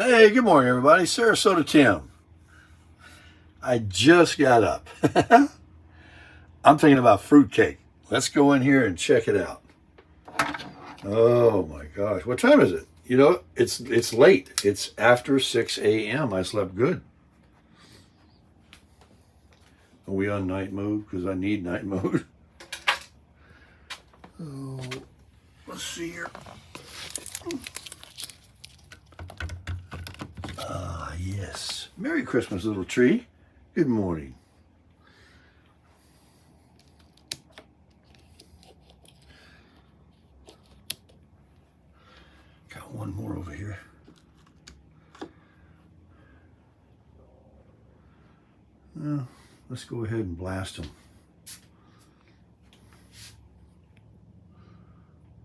Hey, good morning, everybody. Sarasota Tim. I just got up. I'm thinking about fruitcake. Let's go in here and check it out. Oh my gosh, what time is it? You know, it's late. It's after 6 a.m. I slept good. Are we on night mode? Because I need night mode. Oh, let's see here. Ah, yes. Merry Christmas, little tree. Good morning. Got one more over here. Let's go ahead and blast them.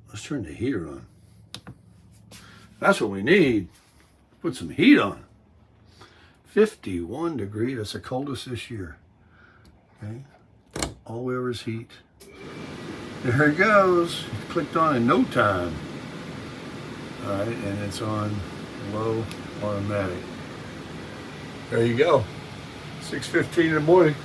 Let's turn the heater on. That's what we need. Put some heat on. 51 degrees. That's the coldest this year. Okay. All we ever is heat. There it goes. Clicked on in no time. All right, and it's on low automatic. There you go. 6:15 in the morning.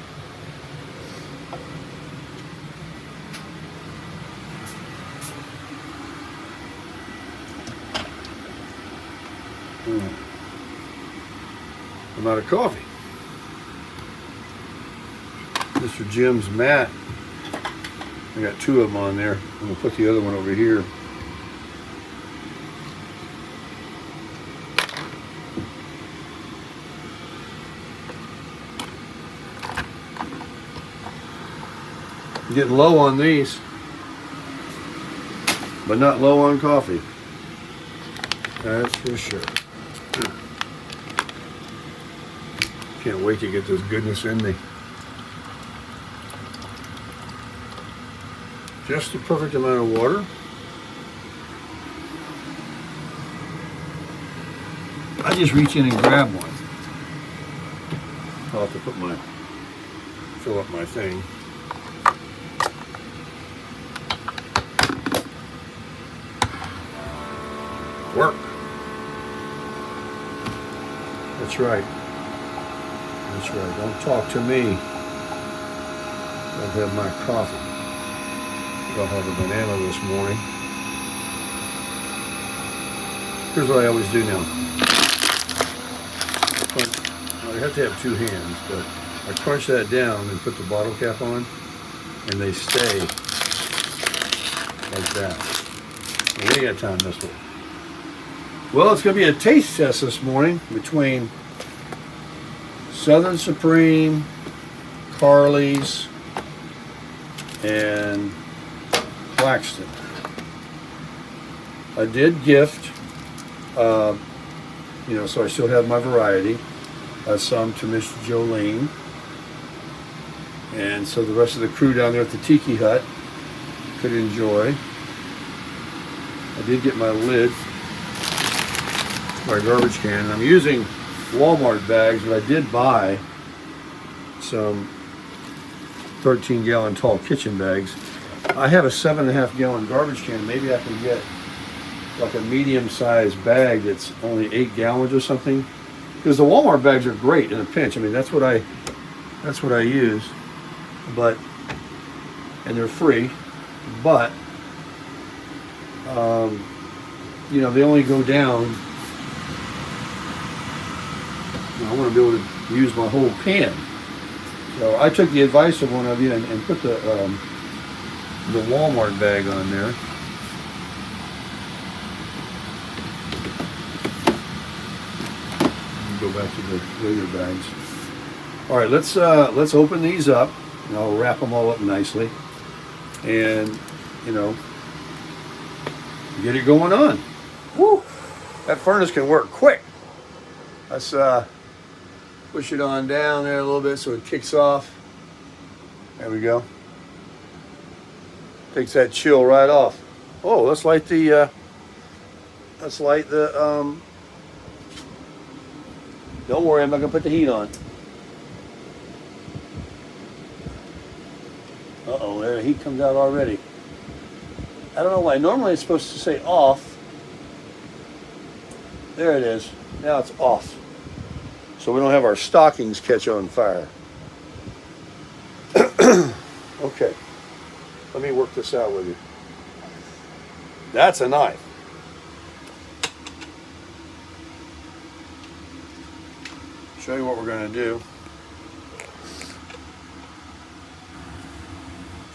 I'm out of coffee. Mr. Jim's mat. I got two of them on there. I'm gonna put the other one over here. I'm getting low on these, but not low on coffee. That's for sure. Can't wait to get this goodness in me. Just the perfect amount of water. I just reach in and grab one. I'll have to fill up my thing. Work. That's right. That's right. Don't talk to me. I'll have my coffee. I'll have a banana this morning. Here's what I always do now. I have to have two hands, but I crunch that down and put the bottle cap on, and they stay like that. And we got time this way. Well, it's going to be a taste test this morning between Southern Supreme, Carly's, and Blackston. I did gift, so I still have my variety, some to Miss Jolene, and so the rest of the crew down there at the Tiki Hut could enjoy. I did get my lid, my garbage can. I'm using Walmart bags, but I did buy some 13-gallon tall kitchen bags. I have a 7.5-gallon garbage can. Maybe I can get like a medium-sized bag that's only 8 gallons or something. Because the Walmart bags are great in a pinch. I mean, that's what I use. And they're free. But they only go down. I want to be able to use my whole pan. So I took the advice of one of you and put the Walmart bag on there. Go back to the regular bags. All right, let's open these up, and I'll wrap them all up nicely, and get it going on. Woo! That furnace can work quick. Let's push it on down there a little bit so it kicks off. There we go. Takes that chill right off. Oh, let's light the don't worry, I'm not gonna put the heat on. Uh-oh, there the heat comes out already. I don't know why. Normally it's supposed to say off. There it is. Now it's off. So we don't have our stockings catch on fire. Okay. Let me work this out with you. That's a knife. Show you what we're going to do.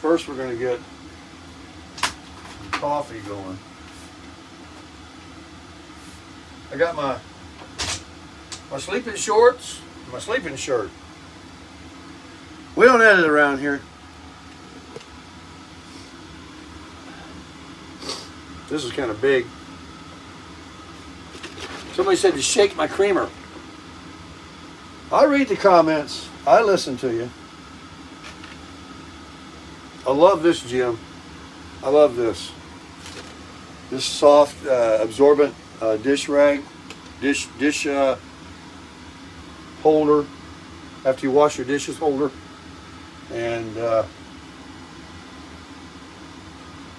First, we're going to get some coffee going. I got my sleeping shorts, my sleeping shirt. We don't edit around here. This is kind of big. Somebody said to shake my creamer. I read the comments. I listen to you. I love this, Jim. I love this. This soft, absorbent dish rag, dish holder. After you wash your dishes, holder, and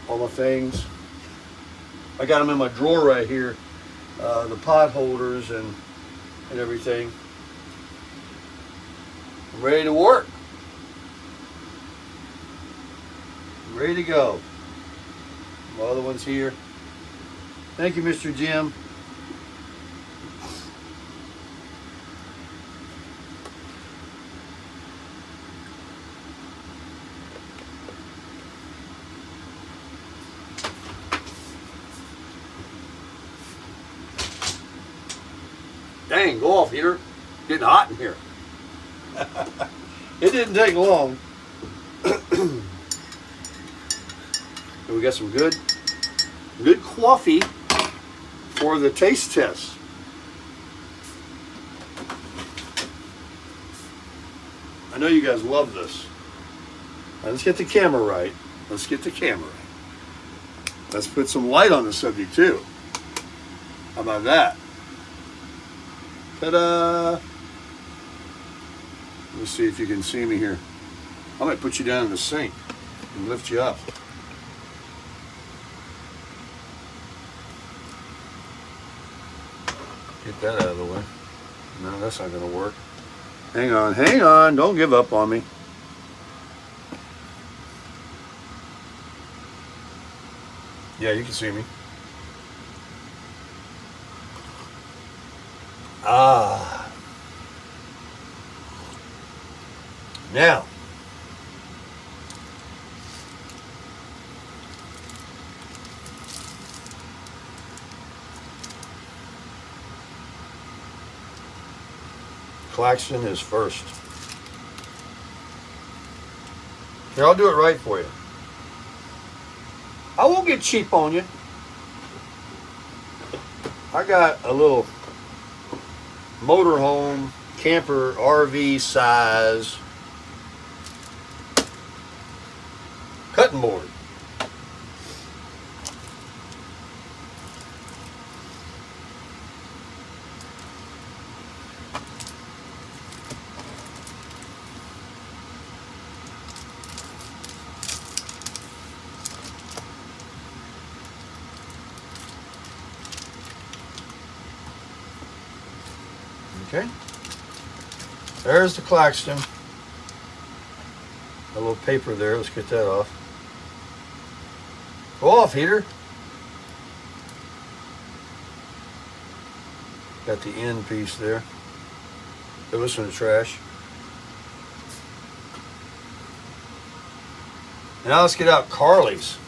all my things. I got them in my drawer right here. The pot holders and everything. I'm ready to work. I'm ready to go. My other one's here. Thank you, Mr. Jim. Dang, go off, heater. Getting hot in here. It didn't take long. We got some good coffee for the taste test. I know you guys love this. Now, let's get the camera right. Let's get the camera right. Let's put some light on the subject too. How about that? Ta-da! Let me see if you can see me here. I might put you down in the sink and lift you up. Get that out of the way. No, that's not going to work. Hang on. Don't give up on me. Yeah, you can see me. Ah. Now. Claxton is first. Here, I'll do it right for you. I won't get cheap on you. I got a little motorhome, camper, RV size cutting board. Okay, there's the Claxton. A little paper there, let's get that off. Go off, heater. Got the end piece there. Throw this in the trash. Now let's get out Carly's.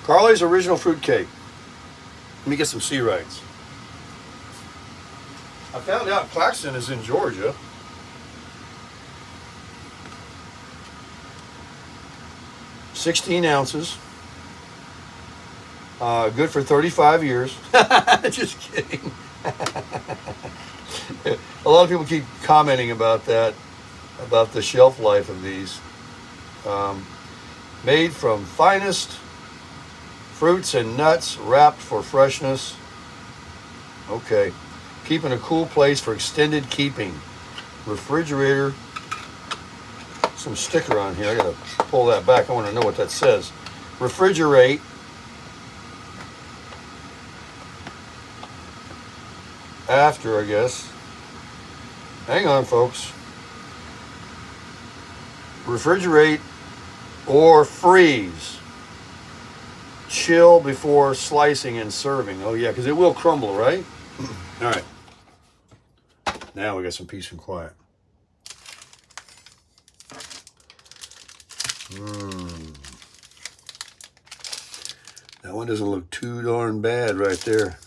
Carly's original fruitcake. Let me get some sea rights. I found out Claxton is in Georgia. $16 ounces. Good for 35 years. Just kidding. A lot of people keep commenting about that, about the shelf life of these. Made from finest fruits and nuts, wrapped for freshness. Okay. Keep in a cool place for extended keeping. Refrigerator some sticker on here. I gotta pull that back. I want to know what that says. Refrigerate. After, I guess. Hang on, folks. Refrigerate or freeze. Chill before slicing and serving. Oh yeah, because it will crumble, right? All right. Now we got some peace and quiet. That one doesn't look too darn bad right there.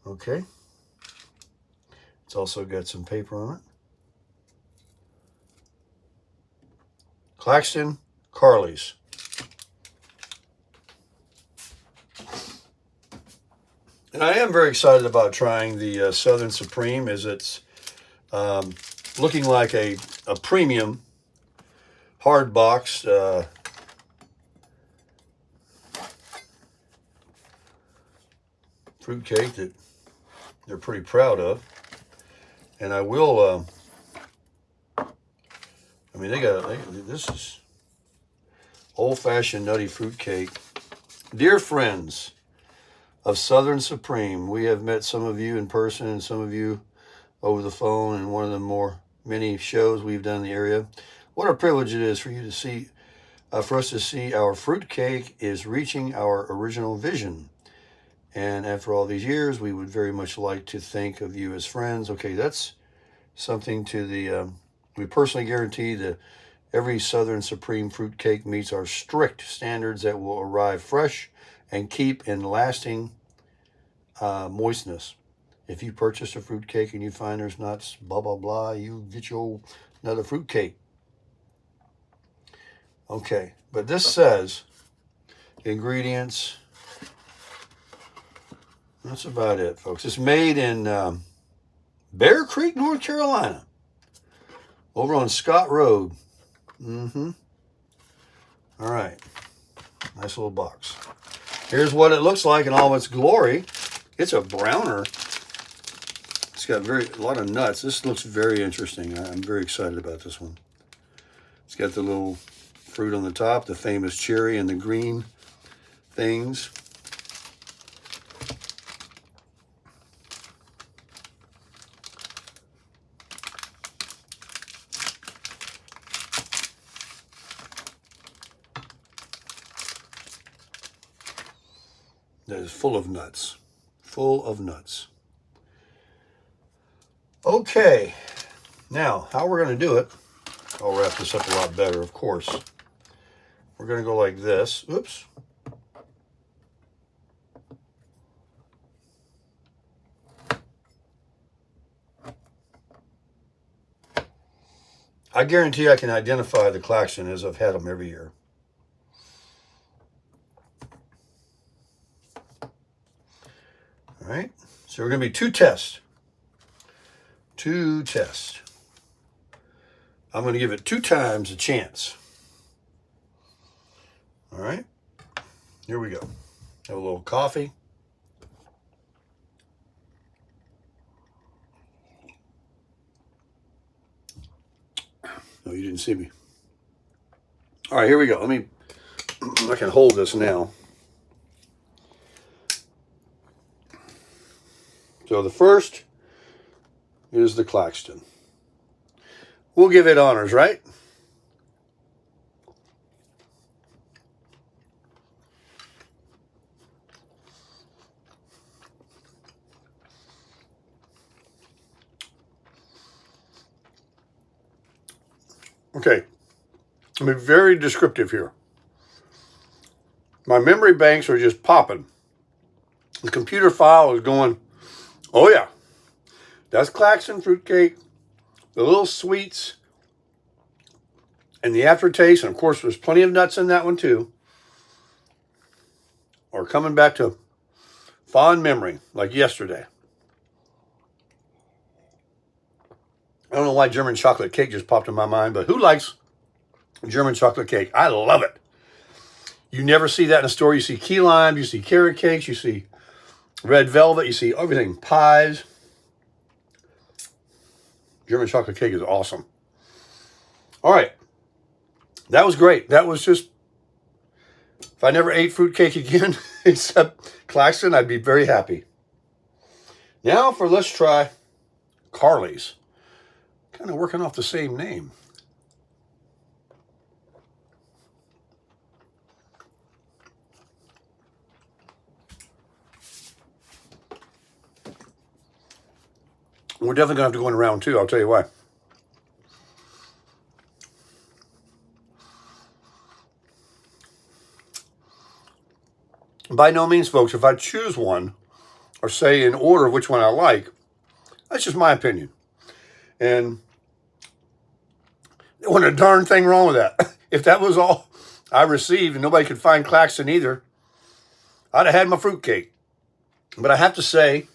Okay. It's also got some paper on it. Claxton Carley's. And I am very excited about trying the Southern Supreme, as it's looking like a premium hard boxed fruitcake that they're pretty proud of. And I will, I mean, this is old-fashioned nutty fruitcake. Dear friends of Southern Supreme, we have met some of you in person and some of you over the phone in one of the many shows we've done in the area. What a privilege it is for you to see, for us to see our fruitcake is reaching our original vision. And after all these years, we would very much like to think of you as friends. Okay, that's something to the, we personally guarantee that every Southern Supreme fruitcake meets our strict standards that will arrive fresh and keep in lasting moistness. If you purchase a fruitcake and you find there's nuts, blah, blah, blah, you get your another fruitcake. Okay, but this says ingredients. That's about it, folks. It's made in Bear Creek, North Carolina, over on Scott Road. All right, nice little box. Here's what it looks like in all its glory. It's a browner. It's got a lot of nuts. This looks very interesting. I'm very excited about this one. It's got the little fruit on the top, the famous cherry and the green things. That is full of nuts. Full of nuts. Okay. Now, how we're going to do it, I'll wrap this up a lot better, of course. We're going to go like this. Oops. I guarantee I can identify the Claxton as I've had them every year. All right, so we're going to be two tests. I'm going to give it 2 times a chance. All right, here we go. Have a little coffee. No, you didn't see me. All right, here we go. I can hold this now. So the first is the Claxton. We'll give it honors, right? Okay, I'm being very descriptive here. My memory banks are just popping. The computer file is going, oh yeah, that's Claxton fruitcake, the little sweets, and the aftertaste, and of course there's plenty of nuts in that one too, are coming back to fond memory, like yesterday. I don't know why German chocolate cake just popped in my mind, but who likes German chocolate cake? I love it. You never see that in a store. You see key lime, you see carrot cakes, you see red velvet. You see everything. Pies. German chocolate cake is awesome. All right. That was great. That was just, if I never ate fruitcake again, except Claxton, I'd be very happy. Now let's try Carly's. Kind of working off the same name. We're definitely going to have to go in round two. I'll tell you why. By no means, folks, if I choose one or say in order which one I like, that's just my opinion. And there wasn't a darn thing wrong with that. If that was all I received and nobody could find Claxton either, I'd have had my fruitcake. But I have to say,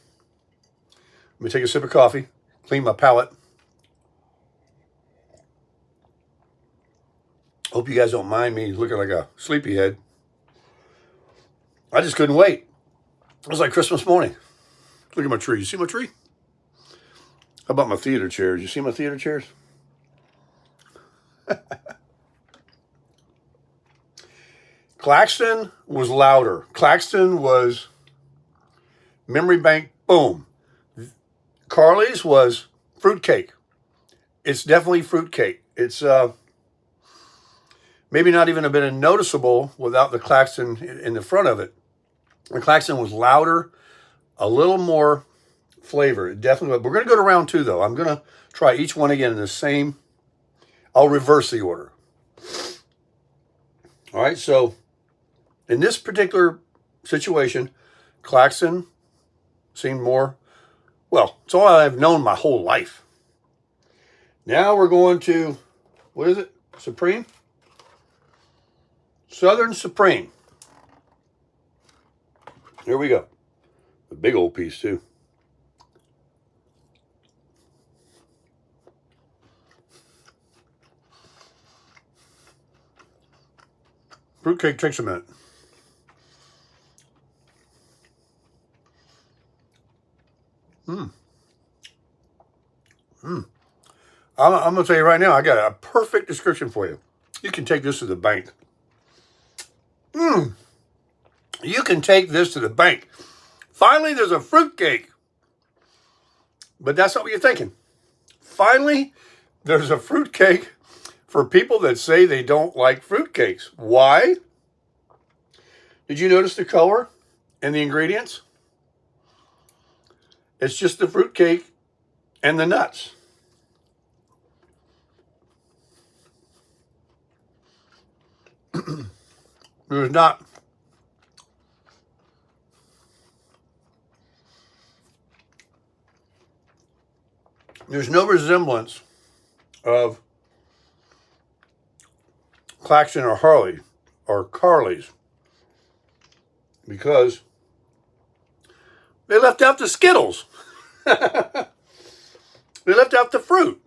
let me take a sip of coffee, clean my palate. Hope you guys don't mind me looking like a sleepyhead. I just couldn't wait. It was like Christmas morning. Look at my tree. You see my tree? How about my theater chairs? You see my theater chairs? Claxton was louder. Claxton was memory bank, boom. Carly's was fruitcake. It's definitely fruitcake. It's maybe not even a bit noticeable without the Claxton in the front of it. The Claxton was louder, a little more flavor. It definitely. We're going to go to round two, though. I'm going to try each one again in the same. I'll reverse the order. All right, so in this particular situation, Claxton seemed more, well, it's all I've known my whole life. Now we're going to, what is it? Supreme? Southern Supreme. Here we go. A big old piece, too. Fruitcake takes a minute. I'm going to tell you right now, I got a perfect description for you. You can take this to the bank. You can take this to the bank. Finally, there's a fruitcake. But that's not what you're thinking. Finally, there's a fruitcake for people that say they don't like fruitcakes. Why? Did you notice the color and the ingredients? It's just the fruitcake and the nuts. There's not. There's no resemblance of Claxton or Harley or Carly's because they left out the Skittles. They left out the fruit.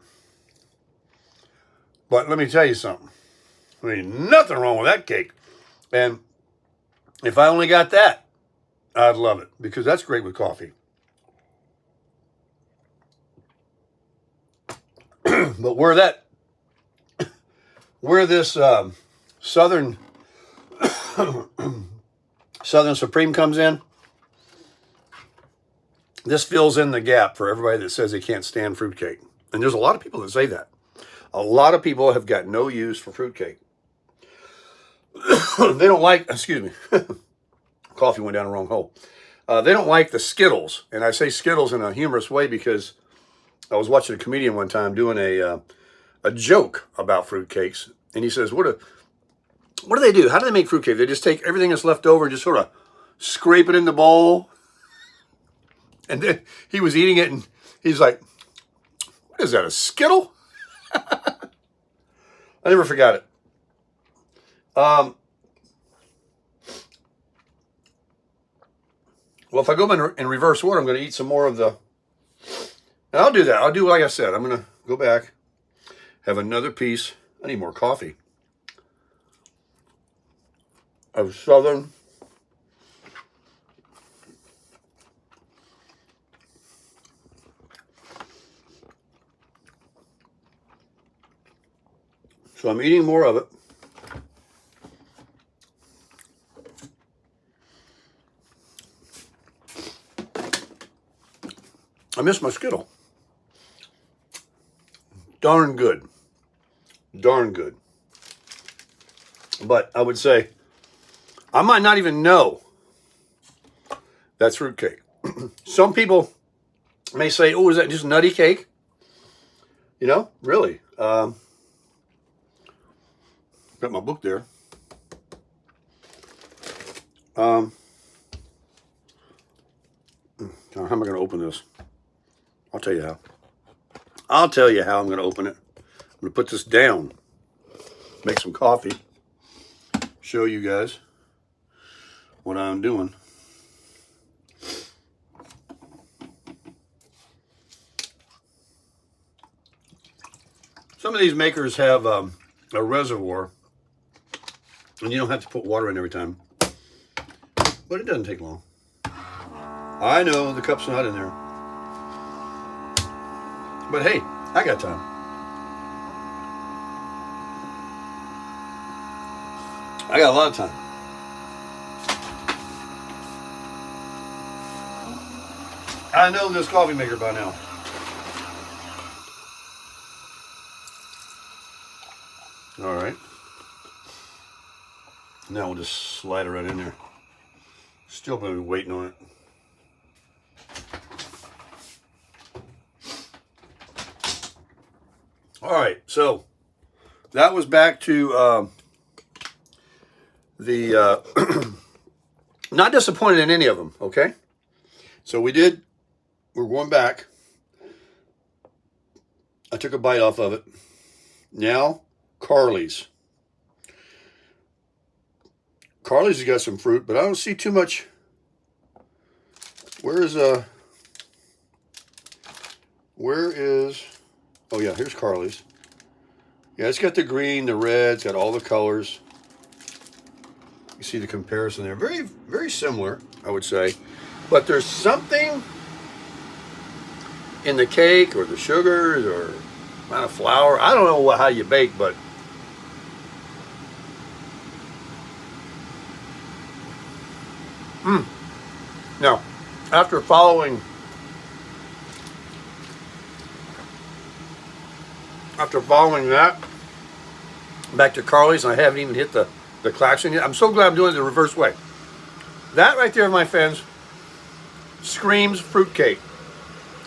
But let me tell you something. There ain't nothing wrong with that cake. And if I only got that, I'd love it because that's great with coffee. But where this Southern Supreme comes in, this fills in the gap for everybody that says they can't stand fruitcake. And there's a lot of people that say that. A lot of people have got no use for fruitcake. They don't like, excuse me, coffee went down the wrong hole. They don't like the Skittles. And I say Skittles in a humorous way because I was watching a comedian one time doing a joke about fruitcakes. And he says, what do they do? How do they make fruitcake? They just take everything that's left over and just sort of scrape it in the bowl. And then he was eating it and he's like, what is that, a Skittle? I never forgot it. Well, if I go in reverse order, I'm going to eat some more of the... And I'll do that. I'll do like I said. I'm going to go back, have another piece. I need more coffee. Of Southern So I'm eating more of it. I miss my Skittle. Darn good. Darn good. But I would say, I might not even know that's fruitcake. Some people may say, oh, is that just nutty cake? You know, really. Got my book there. How am I going to open this? I'll tell you how. I'll tell you how I'm going to open it. I'm going to put this down, make some coffee, show you guys what I'm doing. Some of these makers have a reservoir, and you don't have to put water in every time, but it doesn't take long. I know the cup's not in there, but hey, I got time. I got a lot of time. I know this coffee maker by now. All right. Now we'll just slide it right in there. Still going to be waiting on it. All right, so that was back to not disappointed in any of them, okay? So we're going back. I took a bite off of it. Now, Carly's. Carly's has got some fruit, but I don't see too much. Where is, oh yeah, here's Carly's. Yeah, it's got the green, the red, it's got all the colors. You see the comparison there. Very, very similar, I would say. But there's something in the cake or the sugars or amount of flour. I don't know how you bake, but now, after following that back to Carly's, and I haven't even hit the klaxon yet. I'm so glad I'm doing it the reverse way. That right there, my friends, screams fruitcake.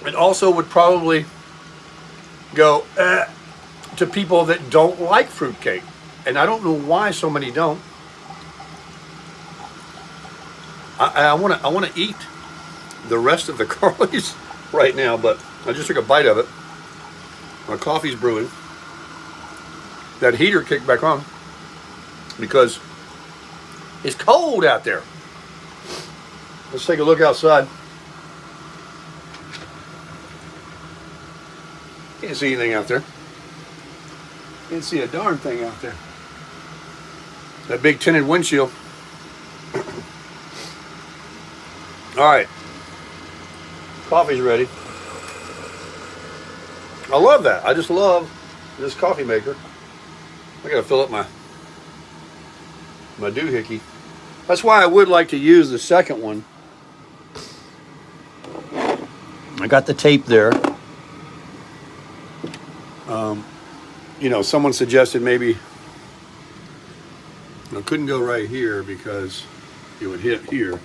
It also would probably go to people that don't like fruitcake, and I don't know why so many don't. I want to eat the rest of the Carly's right now, but I just took a bite of it. My coffee's brewing. That heater kicked back on because it's cold out there. Let's take a look outside. Can't see anything out there. Can't see a darn thing out there. That big tinted windshield. All right. Coffee's ready. I love that. I just love this coffee maker. I gotta fill up my doohickey. That's why I would like to use the second one. I got the tape there. You know, someone suggested maybe I couldn't go right here because it would hit here.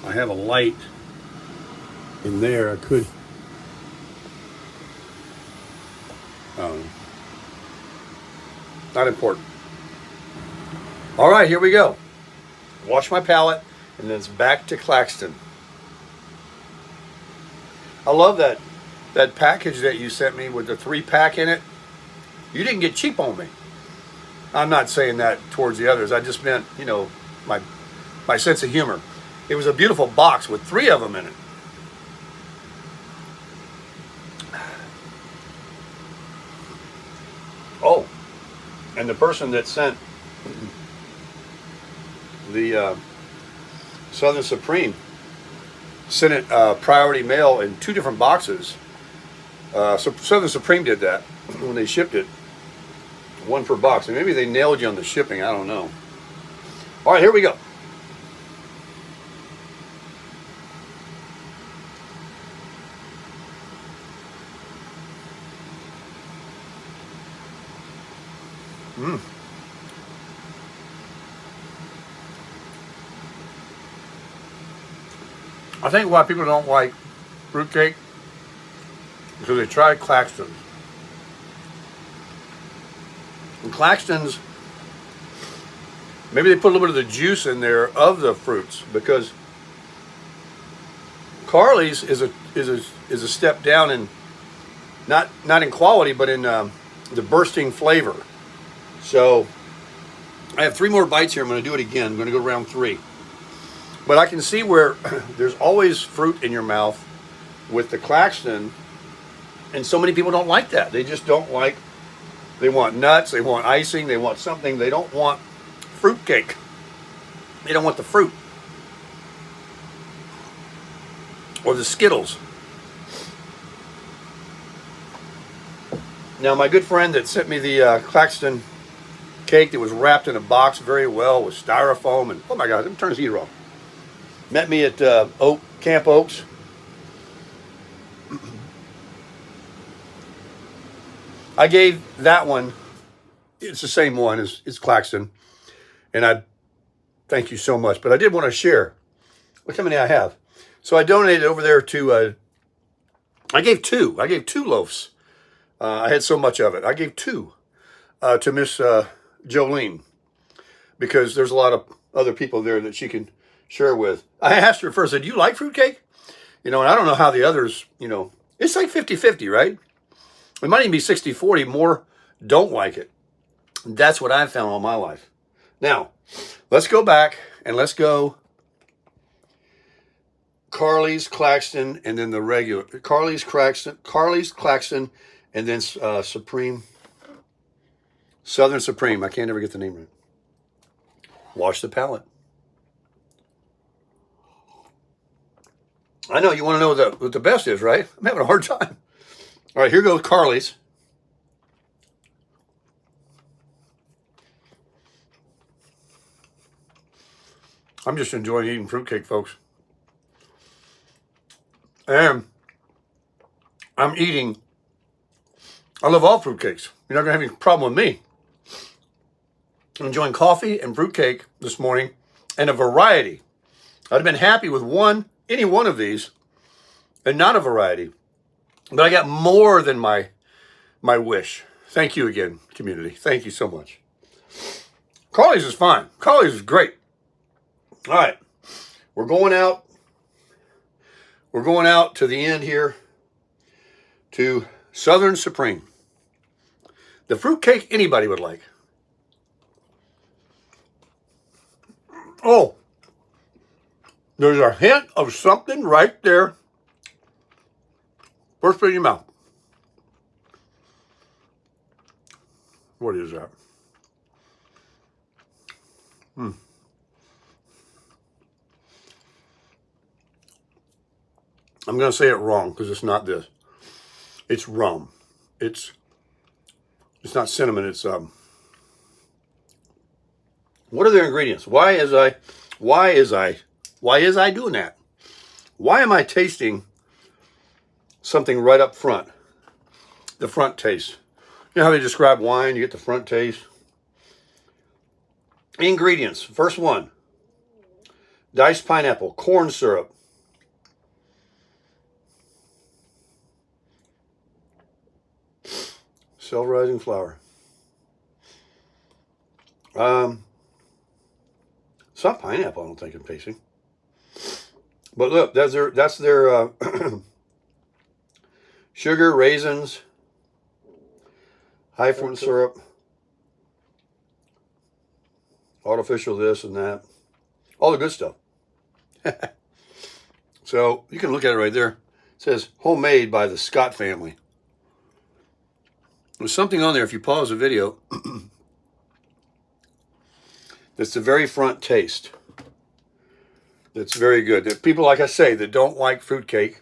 I have a light in there. I could. Not important. All right, here we go. Wash my palette, and then it's back to Claxton. I love that package that you sent me with the 3-pack in it. You didn't get cheap on me. I'm not saying that towards the others. I just meant, you know, my sense of humor. It was a beautiful box with 3 of them in it. Oh, and the person that sent the Southern Supreme sent it priority mail in 2 different boxes. So Southern Supreme did that when they shipped it. 1 per box. And maybe they nailed you on the shipping. I don't know. All right, here we go. I think why people don't like fruitcake is because they tried Claxton's. And Claxton's, maybe they put a little bit of the juice in there of the fruits, because Carly's is a step down in not in quality, but in the bursting flavor. So I have 3 more bites here. I'm going to do it again. I'm going to go round 3. But I can see where there's always fruit in your mouth with the Claxton, and so many people don't like that. They just don't like, they want nuts, they want icing, they want something. They don't want fruitcake. They don't want the fruit. Or the Skittles. Now, my good friend that sent me the Claxton cake that was wrapped in a box very well with styrofoam, and oh my God, let me turn this heater off. Met me at Camp Oaks. I gave that one, it's the same one as Claxton, and I thank you so much. But I did want to share. Look how many I have. So I donated over there to, I gave 2 loaves. I had so much of it. I gave 2 to Miss Jolene, because there's a lot of other people there that she can share with. I asked her first, I said, do you like fruitcake? You know, and I don't know how the others, you know, it's like 50-50, right? It might even be 60-40. More don't like it. That's what I've found all my life. Now, let's go back and let's go Carly's, Claxton, and then the regular. Carly's, Claxton, and then Supreme. Southern Supreme. I can't ever get the name right. Wash the palate. I know you want to know what the best is, right? I'm having a hard time. All right, here goes Carly's. I'm just enjoying eating fruitcake, folks. And I'm eating, I love all fruitcakes. You're not going to have any problem with me. I'm enjoying coffee and fruitcake this morning, and a variety. I'd have been happy with any one of these, and not a variety. But I got more than my wish. Thank you again, community. Thank you so much. Carly's is fine. Carly's is great. All right. We're going out. We're going out to the end here to Southern Supreme. The fruitcake anybody would like. Oh, there's a hint of something right there. First put it in your mouth. What is that? I'm going to say it wrong because it's not this. It's rum. It's not cinnamon. It's what are their ingredients? Why is I doing that? Why am I tasting something right up front? The front taste. You know how they describe wine? You get the front taste. Ingredients. First one. Diced pineapple, corn syrup, self-rising flour. It's not pineapple, I don't think I'm tasting. But look, that's their sugar, raisins, high fruit syrup, artificial this and that, all the good stuff. So you can look at it right there. It says homemade by the Scott family. There's something on there, if you pause the video, that's the very front taste. That's very good. That people, like I say, that don't like fruitcake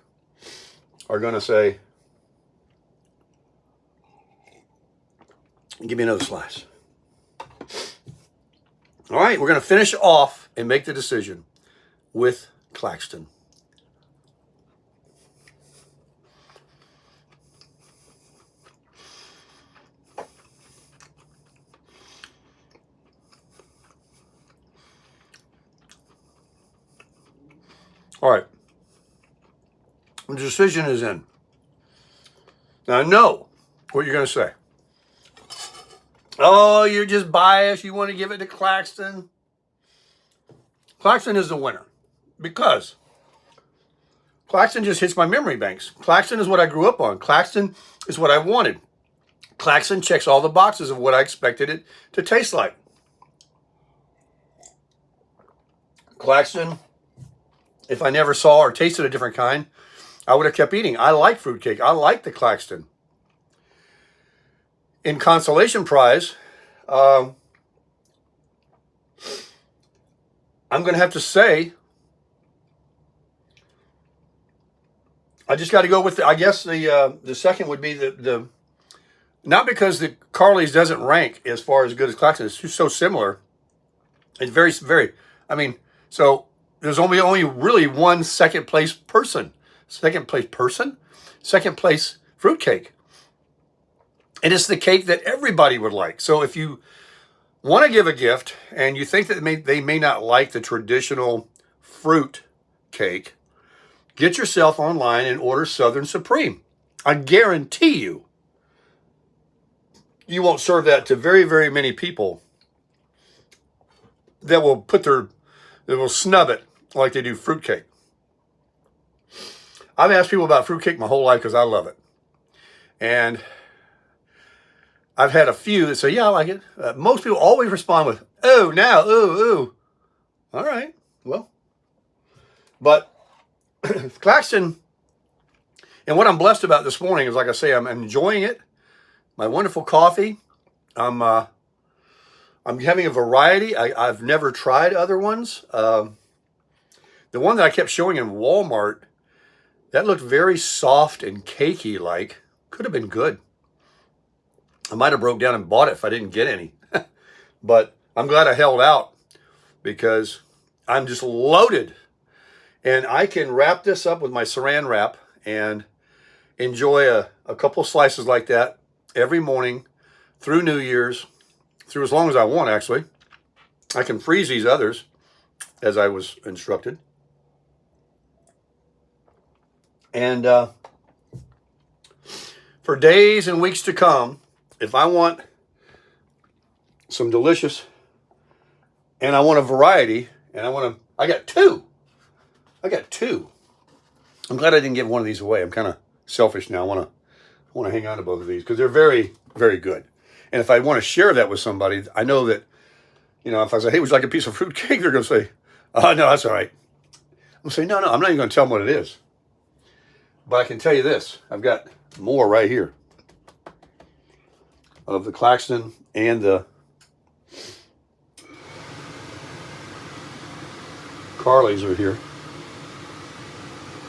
are going to say, Give me another slice. All right, we're going to finish off and make the decision with Claxton. All right. The decision is in. Now, I know what you're going to say. Oh, you're just biased. You want to give it to Claxton. Claxton is the winner because Claxton just hits my memory banks. Claxton is what I grew up on. Claxton is what I wanted. Claxton checks all the boxes of what I expected it to taste like. Claxton, if I never saw or tasted a different kind, I would have kept eating. I like Fruitcake. I like the Claxton. In consolation prize, I'm going to have to say, I just got to go with, I guess the second would be the not because the Carly's doesn't rank as far as good as Claxton. It's just so similar. It's very, very, I mean, so there's only really one second place Fruitcake. And it's the cake that everybody would like. So if you want to give a gift and you think that they may not like the traditional fruit cake, get yourself online and order Southern Supreme. I guarantee you won't serve that to very, very many people that will snub it like they do fruitcake. I've asked people about fruitcake my whole life because I love it. And I've had a few that say, yeah, I like it. Most people always respond with, oh, now, ooh. All right, well. But Claxton, and what I'm blessed about this morning is, like I say, I'm enjoying it. My wonderful coffee. I'm having a variety. I've never tried other ones. The one that I kept showing in Walmart, that looked very soft and cakey like. Could have been good. I might have broke down and bought it if I didn't get any. But I'm glad I held out because I'm just loaded. And I can wrap this up with my saran wrap and enjoy a couple slices like that every morning through New Year's, through as long as I want, actually. I can freeze these others as I was instructed. And for days and weeks to come, if I want some delicious, and I want a variety, and I got two. I'm glad I didn't give one of these away. I'm kind of selfish now. I want to hang on to both of these because they're very, very good. And if I want to share that with somebody, I know that, if I say, hey, would you like a piece of fruitcake? They're going to say, oh, no, that's all right. I'm going to say, no, I'm not even going to tell them what it is. But I can tell you this. I've got more right here of the Claxton and the Carly's are here.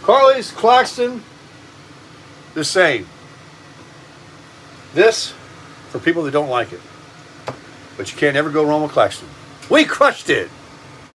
Carly's, Claxton, the same. This, for people that don't like it. But you can't ever go wrong with Claxton. We crushed it.